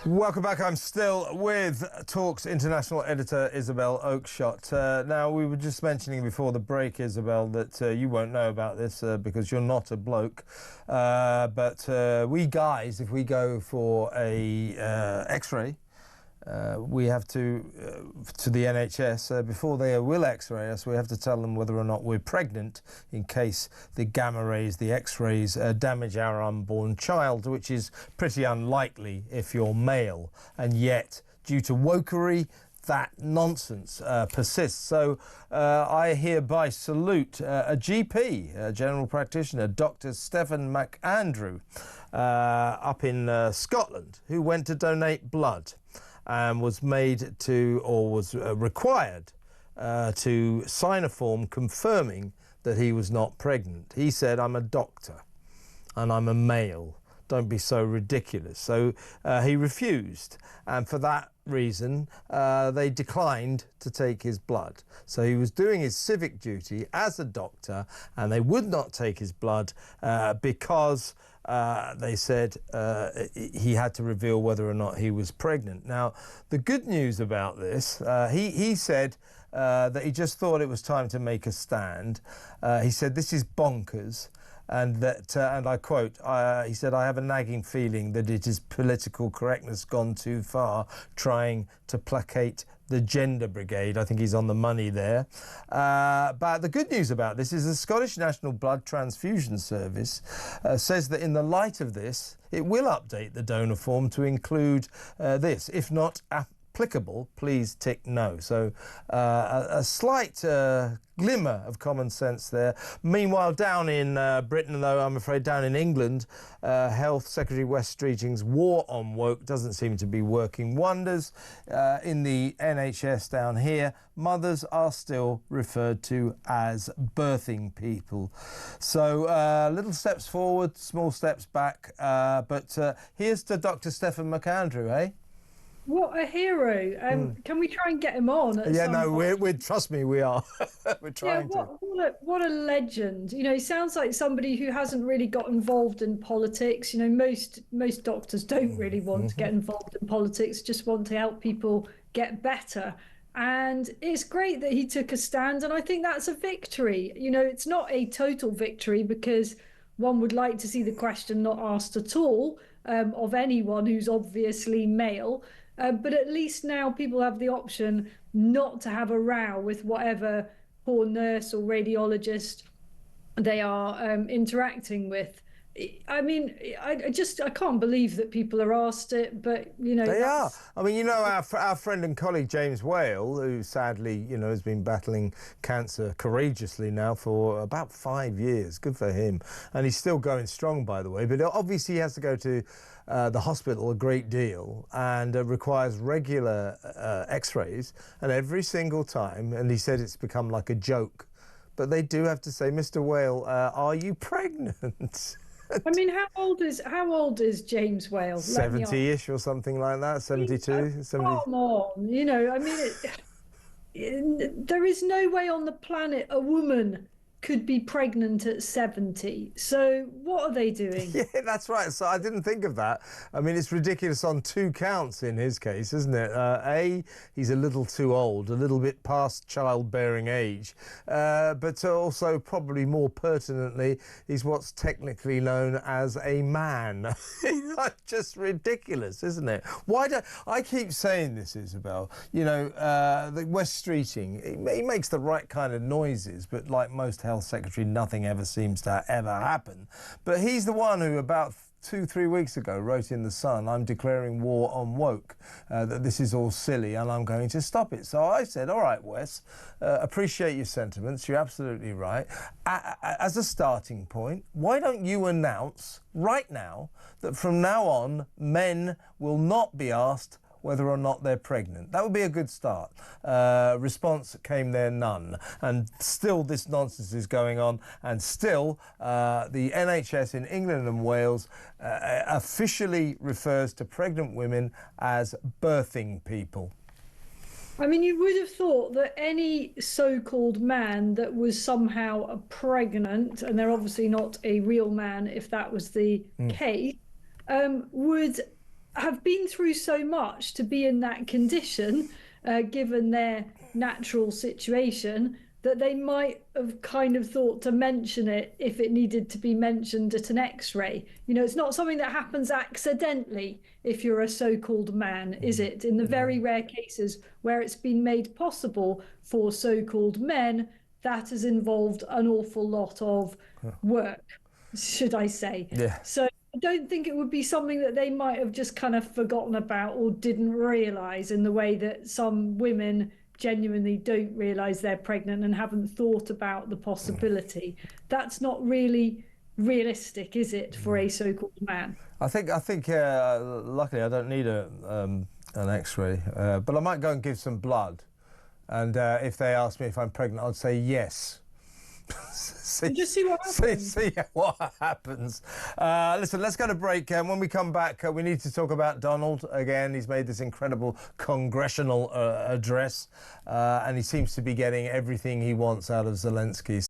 Welcome back. I'm still with Talk's international editor, Isabel Oakeshott. Now, we were just mentioning before the break, Isabel, that you won't know about this because you're not a bloke. But we guys, if we go for a X-ray, we have to the NHS, before they will X-ray us, we have to tell them whether or not we're pregnant in case the gamma rays, the X-rays damage our unborn child, which is pretty unlikely if you're male. And yet, due to wokery, that nonsense persists. So I hereby salute a GP, a general practitioner, Dr. Stephen McAndrew, up in Scotland, who went to donate blood and was made to, or was required to sign a form confirming that he was not pregnant. He said, "I'm a doctor and I'm a male. Don't be so ridiculous." So he refused, and for that reason they declined to take his blood. So he was doing his civic duty as a doctor, and they would not take his blood because they said he had to reveal whether or not he was pregnant. Now, the good news about this, he said that he just thought it was time to make a stand. He said, "This is bonkers." And that, and I quote, he said, "I have a nagging feeling that it is political correctness gone too far, trying to placate the gender brigade." I think he's on the money there. But the good news about this is the Scottish National Blood Transfusion Service says that in the light of this, it will update the donor form to include this. If not applicable, please tick no. So a slight glimmer of common sense there. Meanwhile, down in Britain, though, I'm afraid down in England, Health Secretary Wes Streeting's war on woke doesn't seem to be working wonders. In the NHS down here, mothers are still referred to as birthing people. So little steps forward, small steps back. But here's to Dr. Stephen McAndrew, eh? What a hero! Can we try and get him on? Yeah, no, we're trust me, we are. We're trying to. What a legend! You know, he sounds like somebody who hasn't really got involved in politics. You know, most doctors don't really want to get involved in politics; just want to help people get better. And it's great that he took a stand, and I think that's a victory. You know, it's not a total victory because one would like to see the question not asked at all of anyone who's obviously male. But at least now people have the option not to have a row with whatever poor nurse or radiologist they are interacting with. I mean, I can't believe that people are asked it, but, you know... They are. I mean, you know, our friend and colleague James Whale, who sadly, you know, has been battling cancer courageously now for about 5 years. Good for him. And he's still going strong, by the way. But obviously he has to go to the hospital a great deal and requires regular x-rays. And every single time, and he said it's become like a joke, but they do have to say, "Mr. Whale, are you pregnant?" I mean, how old is James Whale? 70-ish or something like that, 72, 70. Come on, you know, I mean, there is no way on the planet a woman could be pregnant at 70. So what are they doing? Yeah, that's right. So I didn't think of that. I mean, it's ridiculous on two counts in his case, isn't it? A, he's a little too old, a little bit past childbearing age, but also probably more pertinently, he's what's technically known as a man. That's just ridiculous, isn't it? Why do I keep saying this, Isabel? You know, the Wes Streeting, he makes the right kind of noises, but like most health secretary, nothing ever seems to ever happen. But he's the one who about 2-3 weeks ago wrote in The Sun, "I'm declaring war on woke, that this is all silly and I'm going to stop it." So I said, all right, Wes, appreciate your sentiments, you're absolutely right. As a starting point, why don't you announce right now that from now on men will not be asked whether or not they're pregnant? That would be a good start. Response came there, none. And still this nonsense is going on, and still the NHS in England and Wales officially refers to pregnant women as birthing people. I mean, you would have thought that any so-called man that was somehow pregnant, and they're obviously not a real man if that was the case, would have been through so much to be in that condition, given their natural situation, that they might have kind of thought to mention it if it needed to be mentioned at an X-ray. You know, it's not something that happens accidentally if you're a so-called man, is it? In the very rare cases where it's been made possible for so-called men, that has involved an awful lot of work, should I say. Yeah. So I don't think it would be something that they might have just kind of forgotten about or didn't realize, in the way that some women genuinely don't realize they're pregnant and haven't thought about the possibility. That's not really realistic, is it, for a so-called man? I think. Luckily, I don't need an X-ray, but I might go and give some blood. And if they ask me if I'm pregnant, I'd say yes. Just see what happens. See what happens. Listen, let's go to break. When we come back, we need to talk about Donald again. He's made this incredible congressional address, and he seems to be getting everything he wants out of Zelensky.